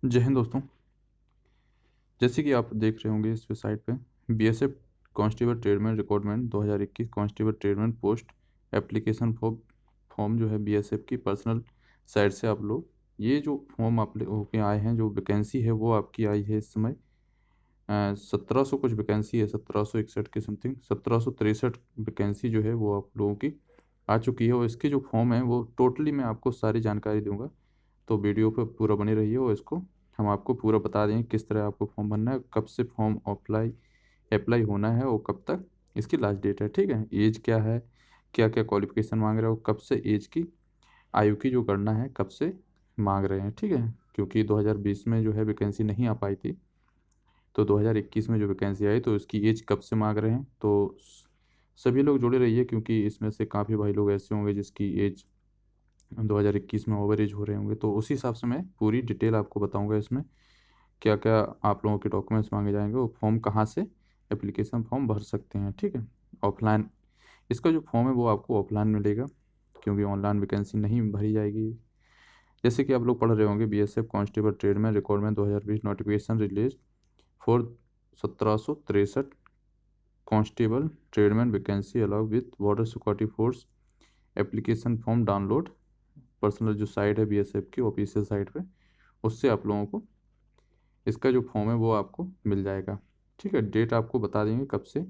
जय हिंद दोस्तों। जैसे कि आप देख रहे होंगे इस वेबसाइट पे BSF constable tradesman recruitment 2021 constable tradesman post application form जो है बीएसएफ की पर्सनल साइट से आप लोग ये जो फॉर्म आप होके आए हैं, जो वैकेंसी है वो आपकी आई है इस समय 1700 कुछ वैकेंसी है, 1761 के समथिंग 1763 वैकेंसी जो है वो आप लोगों की आ चुकी है। और इसके जो फॉर्म है वो टोटली मैं आपको सारी जानकारी दूंगा, तो वीडियो पर पूरा बने रहिए और इसको हम आपको पूरा बता देंगे किस तरह आपको फॉर्म भरना है, कब से फॉर्म अप्लाई होना है और कब तक इसकी लास्ट डेट है। ठीक है, एज क्या है, क्या क्या क्वालिफिकेशन मांग रहे हो, कब से एज की आयु की जो गणना है कब से मांग रहे हैं। ठीक है, क्योंकि 2020 में जो है वैकेंसी नहीं आ पाई थी, तो 2021 में जो वैकेंसी आई तो उसकी एज कब से मांग रहे हैं। तो सभी लोग जुड़े रहिए, क्योंकि इसमें से काफ़ी भाई लोग ऐसे होंगे जिसकी एज 2021 में ओवर एज हो रहे होंगे, तो उसी हिसाब से मैं पूरी डिटेल आपको बताऊंगा इसमें क्या क्या आप लोगों के डॉक्यूमेंट्स मांगे जाएंगे, वो फॉर्म कहाँ से एप्लीकेशन फॉर्म भर सकते हैं। ठीक है, ऑफलाइन इसका जो फॉर्म है वो आपको ऑफलाइन मिलेगा, क्योंकि ऑनलाइन वैकेंसी नहीं भरी जाएगी। जैसे कि आप लोग पढ़ रहे होंगे BSF constable tradesman recruitment 2020 notification release for 1763 constable tradesman vacancy allow with border security force application form download personal जो साइट है बीएसएफ की ऑफिशियल साइट पे, उससे आप लोगों को इसका जो फॉर्म है वो आपको मिल जाएगा। ठीक है, डेट आपको बता देंगे कब से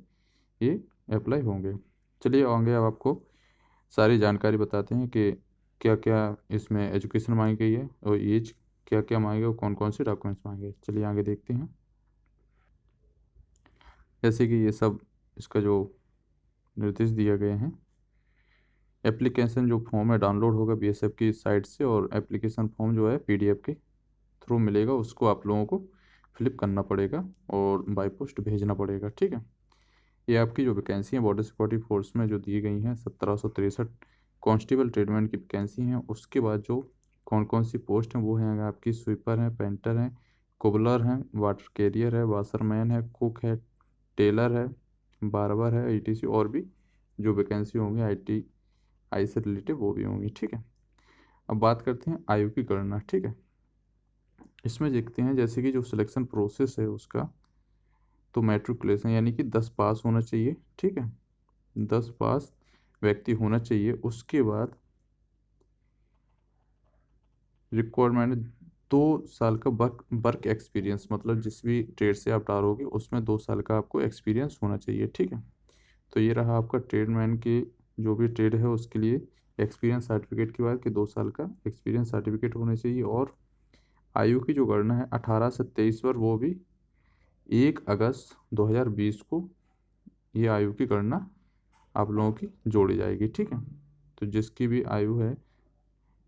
ये अप्लाई होंगे। चलिए आगे अब आपको सारी जानकारी बताते हैं कि क्या क्या इसमें एजुकेशन मांगी गई है और एज क्या क्या मांगे और कौन कौन से डॉक्यूमेंट्स मांगे। चलिए आगे देखते हैं। जैसे कि ये सब इसका जो निर्देश दिए गए हैं, एप्लीकेशन जो फॉर्म है डाउनलोड होगा बीएसएफ की साइट से, और एप्लीकेशन फॉर्म जो है पीडीएफ के थ्रू मिलेगा, उसको आप लोगों को फिलिप करना पड़ेगा और बाय पोस्ट भेजना पड़ेगा। ठीक है, ये आपकी जो वैकेंसी है बॉर्डर सिक्योरिटी फोर्स में जो दी गई हैं 1763 कांस्टेबल ट्रेडमैन की वैकेंसी हैं, उसके बाद जो कौन कौन सी पोस्ट हैं वो हैं आपकी स्वीपर हैं, पेंटर हैं, कोबलर हैं, वाटर कैरियर है, वाशरमैन है, कुक है, टेलर है, बार्बर है, ईटीसी, और भी जो वैकेंसी होंगी आई से रिलेटेड वो भी होंगी। ठीक है, अब बात करते हैं आयु की गणना। ठीक है, इसमें देखते हैं जैसे कि जो सिलेक्शन प्रोसेस है उसका, तो मैट्रिकुलेशन यानी कि 10 पास होना चाहिए। ठीक है, 10 पास व्यक्ति होना चाहिए। उसके बाद रिक्वायरमेंट 2 साल का वर्क एक्सपीरियंस, मतलब जिस भी ट्रेड से आप डालोगे उसमें 2 साल का आपको एक्सपीरियंस होना चाहिए। ठीक है, तो ये रहा आपका ट्रेडमैन की जो भी ट्रेड है उसके लिए एक्सपीरियंस सर्टिफिकेट के बाद कि 2 साल का एक्सपीरियंस सर्टिफिकेट होना चाहिए। और आयु की जो गणना है 18 से 23 वर्ष, वो भी 1 अगस्त 2020 को ये आयु की गणना आप लोगों की जोड़ी जाएगी। ठीक है, तो जिसकी भी आयु है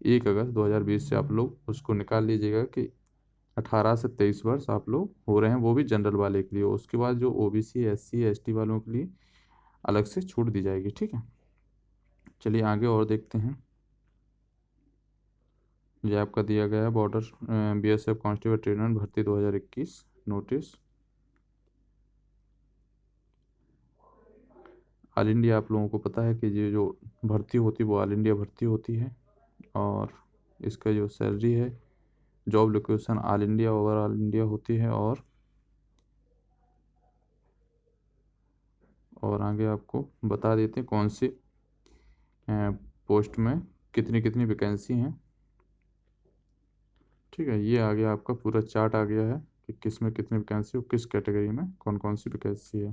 1 अगस्त 2020 से आप लोग उसको निकाल लीजिएगा कि 18 से 23 वर्ष आप लोग हो रहे हैं, वो भी जनरल वाले के लिए। उसके बाद जो ओबीसी एससी एसटी वालों के लिए अलग से छूट दी जाएगी। ठीक है, चलिए आगे और देखते हैं। ये आपका दिया गया है बॉर्डर बीएसएफ कांस्टेबल ट्रेनर भर्ती 2021 नोटिस। ऑल इंडिया आप लोगों को पता है कि ये जो भर्ती होती है वो ऑल इंडिया भर्ती होती है, और इसका जो सैलरी है job location all India overall India होती है। और आगे आपको बता देते हैं कौन सी पोस्ट में कितनी कितनी वैकेंसी हैं। ठीक है, ये आ गया आपका पूरा चार्ट आ गया है कि किस में कितनी वैकेंसी और किस कैटेगरी में कौन कौन सी वैकेंसी है।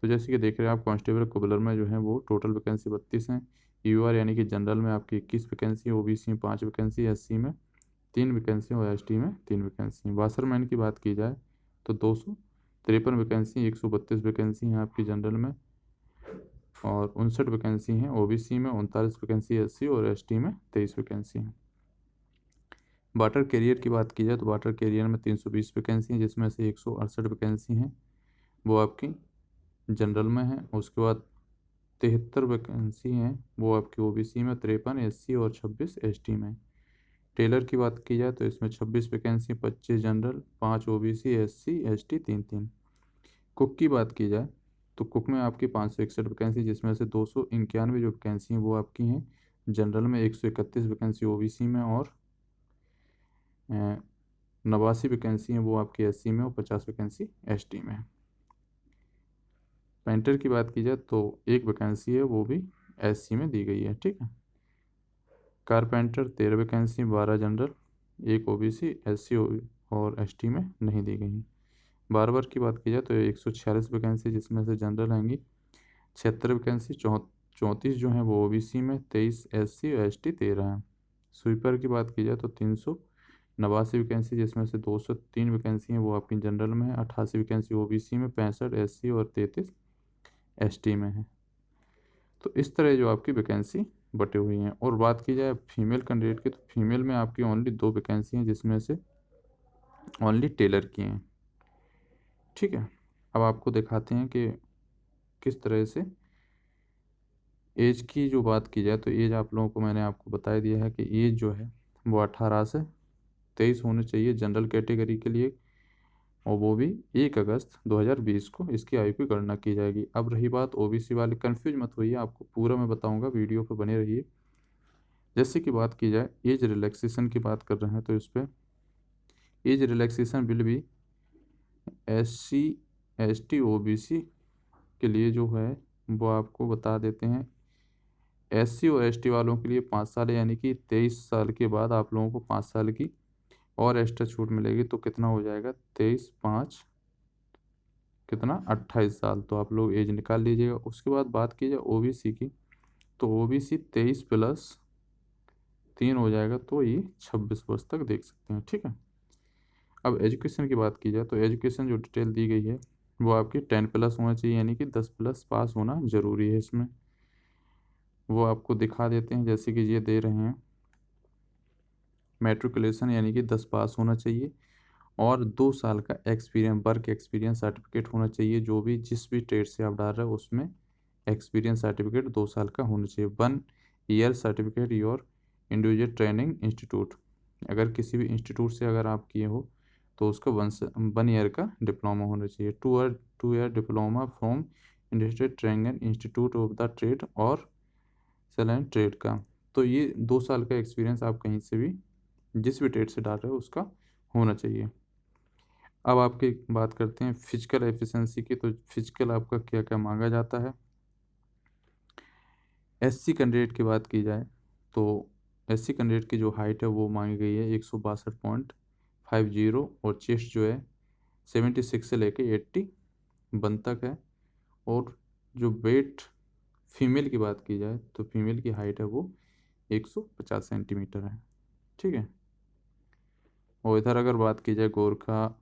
तो जैसे कि देख रहे हैं आप कांस्टेबल कोबलर में जो है वो टोटल वैकेंसी 32 हैं। यूआर यानी कि जनरल में आपकी 21 वैकेंसी है, ओबीसी में 5 वैकेंसी, एससी में 3 वैकेंसी और एसटी में 3 वैकेंसी। वाशरमैन की बात की जाए तो 253 वैकेंसी, 132 वैकेंसी हैं आपकी जनरल में, और 59 वैकेंसी हैं ओबीसी में, 39 वैकेंसी एससी और एसटी में 23 वैकेंसी हैं। वाटर कैरियर की बात की जाए तो वाटर कैरियर में 320 वैकेंसी हैं, जिसमें से 168 वैकेंसी हैं वो आपकी जनरल में है। उसके बाद 73 वैकेंसी हैं वो आपकी ओबीसी में, 53 एससी और 26 एसटी में। टेलर की बात की जाए तो इसमें 26 vacancy, 25 general, 5 OBC, SC ST, 3 3। Cook की बात की जाए तो कुक में आपकी 561 वैकेंसी, जिसमें से 291 जो वैकेंसी हैं वो आपकी हैं जनरल में, 131 वैकेंसी ओबीसी में, और 89 वैकेंसी हैं वो आपकी SC में और 50 वैकेंसी ST में है। पेंटर की बात की जाए तो एक वैकेंसी है, वो भी SC में दी गई है, ठीक है। कारपेंटर 13 वैकेंसी, 12 जनरल, एक OBC, SC और ST में नहीं दी गई। बार्बर की बात की जाए तो 146 वैकेंसी, जिसमें से जनरल आएंगी 76 वैकेंसी, 34 जो हैं वो OBC में, 23 SC और ST 13 हैं। स्वीपर की बात की जाए तो 389 वैकेंसी, जिसमें से 203 वैकेंसी हैं वो आपकी जनरल में है, 88 वैकेंसी OBC में, 65 SC और 33 ST में है। तो इस तरह जो आपकी वैकेंसी बटे हुई हैं। और बात की जाए फीमेल कैंडिडेट की, तो फीमेल में आपकी ओनली 2 वैकेंसी हैं, जिसमें से ओनली टेलर की हैं, ठीक है। अब आपको दिखाते हैं कि किस तरह से एज की जो बात की जाए, तो एज आप लोगों को मैंने आपको बता दिया है कि एज जो है वो 18 से 23 होनी चाहिए जनरल कैटेगरी के लिए, और वो भी 1 अगस्त 2020 को इसकी आयु की गणना की जाएगी। अब रही बात OBC वाले, कन्फ्यूज मत होइए, आपको पूरा मैं बताऊंगा, वीडियो पर बने रहिए। जैसे कि बात की जाए एज रिलैक्सेशन की बात कर रहे हैं, तो इस पर एज रिलैक्सेशन विल भी SC ST OBC के लिए जो है वो आपको बता देते हैं। SC और ST वालों के लिए 5 साल, यानी कि 23 साल के बाद आप लोगों को 5 साल की और एक्स्ट्रा छूट मिलेगी। तो कितना हो जाएगा, 23 5 कितना 28 साल। तो आप लोग एज निकाल लीजिएगा। उसके बाद बात की जाए OBC की, तो OBC 23 प्लस 3 हो जाएगा, तो ये 26 वर्ष तक देख सकते हैं, ठीक है। अब एजुकेशन की बात की जाए तो एजुकेशन जो डिटेल दी गई है वो आपकी 10 प्लस होना चाहिए, यानी कि 10 प्लस पास होना ज़रूरी है इसमें। वो आपको दिखा देते हैं, जैसे कि ये दे रहे हैं मैट्रिकुलेशन, यानी कि 10 पास होना चाहिए, और 2 साल का एक्सपीरियंस, वर्क एक्सपीरियंस सर्टिफिकेट होना चाहिए। जो भी जिस भी ट्रेड से आप डाल रहे हो उसमें एक्सपीरियंस सर्टिफिकेट 2 साल का होना चाहिए। 1 year certificate your individual training institute, अगर किसी भी इंस्टीट्यूट से अगर आप किए हो तो उसका 1 ईयर का डिप्लोमा होना चाहिए। 2 year diploma from industrial training institute of the trade और सेलेंट ट्रेड का। तो ये 2 साल का एक्सपीरियंस आप कहीं से भी जिस भी ट्रेड से डाल रहे हो उसका होना चाहिए। अब आपकी बात करते हैं फिजिकल एफिशिएंसी की, तो फिजिकल आपका क्या क्या मांगा जाता है। SC कैंडिडेट की बात की जाए तो SC कैंडिडेट की जो हाइट है वो मांगी गई है 162.50, और चेस्ट जो है 76 से लेके 80 बन तक है। और जो वेट फीमेल की बात की जाए तो फीमेल की हाइट है वो 150 सेंटीमीटर है, ठीक है। और इधर अगर बात की जाए गोरखा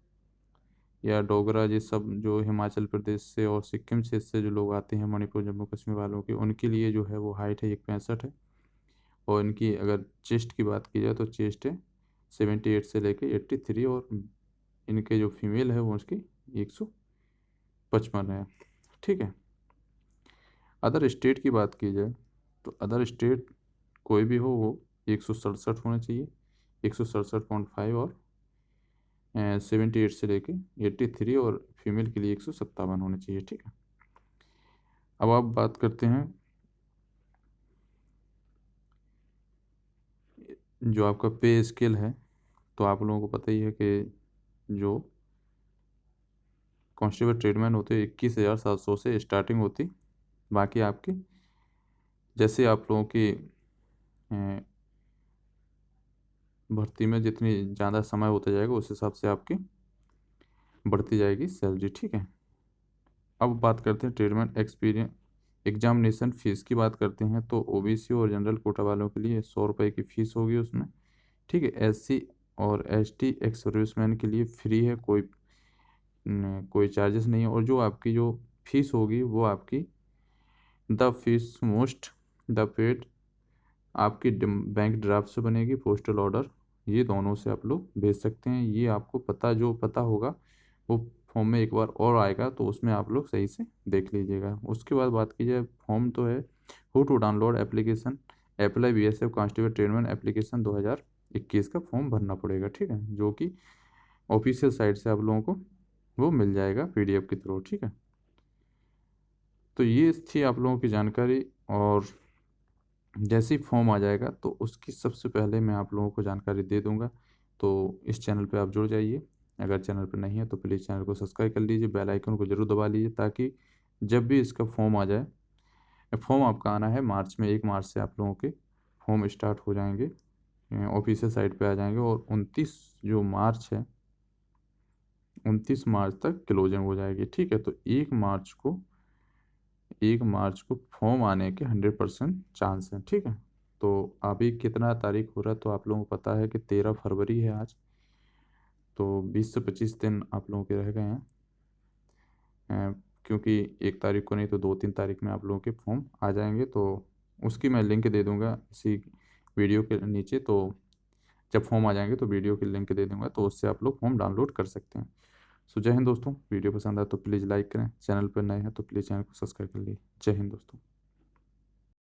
या डोगरा, ये सब जो हिमाचल प्रदेश से और सिक्किम क्षेत्र से जो लोग आते हैं, मणिपुर जम्मू कश्मीर वालों की, उनके लिए जो है वो हाइट है 165 है। और इनकी अगर चेस्ट की बात की जाए तो चेस्ट है 78 से लेके 83, और इनके जो फीमेल है वो उसकी 155 है, ठीक है। अदर स्टेट की बात की जाए तो अदर स्टेट कोई भी हो वो 167 होना चाहिए, 167.5, और 78 से लेके 83, और फीमेल के लिए 157 होना चाहिए, ठीक है। अब आप बात करते हैं जो आपका पे स्केल है, तो आप लोगों को पता ही है कि जो कांस्टेबल ट्रेडमैन होते हैं 21,700 से स्टार्टिंग होती। बाकी आपकी जैसे आप लोगों की भर्ती में जितनी ज़्यादा समय होता जाएगा उस हिसाब से आपकी बढ़ती जाएगी सैलरी, ठीक है। अब बात करते हैं ट्रेडमैन एक्सपीरियंस एग्जामिनेशन फ़ीस की बात करते हैं, तो OBC और जनरल कोटा वालों के लिए 100 रुपये की फ़ीस होगी उसमें, ठीक है। SC और ST एक्स सर्विसमैन के लिए फ्री है, कोई चार्जेस नहीं है। और जो आपकी जो फीस होगी वो आपकी the fees most the paid आपकी बैंक ड्राफ्ट से बनेगी, पोस्टल ऑर्डर, ये दोनों से आप लोग भेज सकते हैं। ये आपको पता होगा वो फॉर्म में एक बार और आएगा, तो उसमें आप लोग सही से देख लीजिएगा। उसके बाद बात की जाए फॉर्म तो है how to download application apply BSF constable tradesman application 2021 का फॉर्म भरना पड़ेगा, ठीक है, जो कि ऑफिशियल साइट से आप लोगों को वो मिल जाएगा PDF के थ्रू, ठीक है। तो ये थी आप लोगों की जानकारी। और जैसे ही फॉर्म आ जाएगा तो उसकी सबसे पहले मैं आप लोगों को जानकारी दे दूंगा। तो इस चैनल पे आप जुड़ जाइए। अगर चैनल पर नहीं है तो प्लीज़ चैनल को सब्सक्राइब कर लीजिए, बेल आइकन को ज़रूर दबा लीजिए, ताकि जब भी इसका फॉर्म आ जाए, फॉर्म आपका आना है मार्च में, 1 मार्च से आप लोगों के फॉर्म स्टार्ट हो जाएंगे, ऑफिशियल साइट पे आ जाएंगे, और 29 जो मार्च है, 29 मार्च तक क्लोजिंग हो जाएगी। ठीक है, तो 1 मार्च को फॉर्म आने के 100% चांस हैं। ठीक है, तो अभी कितना तारीख हो रहा है, तो आप लोगों को पता है कि 13 फरवरी है आज, तो 20 से 25 दिन आप लोगों के रह गए हैं। क्योंकि 1 तारीख को नहीं तो 2-3 तारीख में आप लोगों के फॉर्म आ जाएंगे, तो उसकी मैं लिंक दे दूंगा इसी वीडियो के नीचे। तो जब फॉर्म आ जाएंगे तो वीडियो की लिंक दे दूंगा, तो उससे आप लोग फॉर्म डाउनलोड कर सकते हैं। सो जय हिंद दोस्तों, वीडियो पसंद आए तो प्लीज़ लाइक करें, चैनल पर नए हैं तो प्लीज़ चैनल को सब्सक्राइब कर लीजिए। जय हिंद दोस्तों।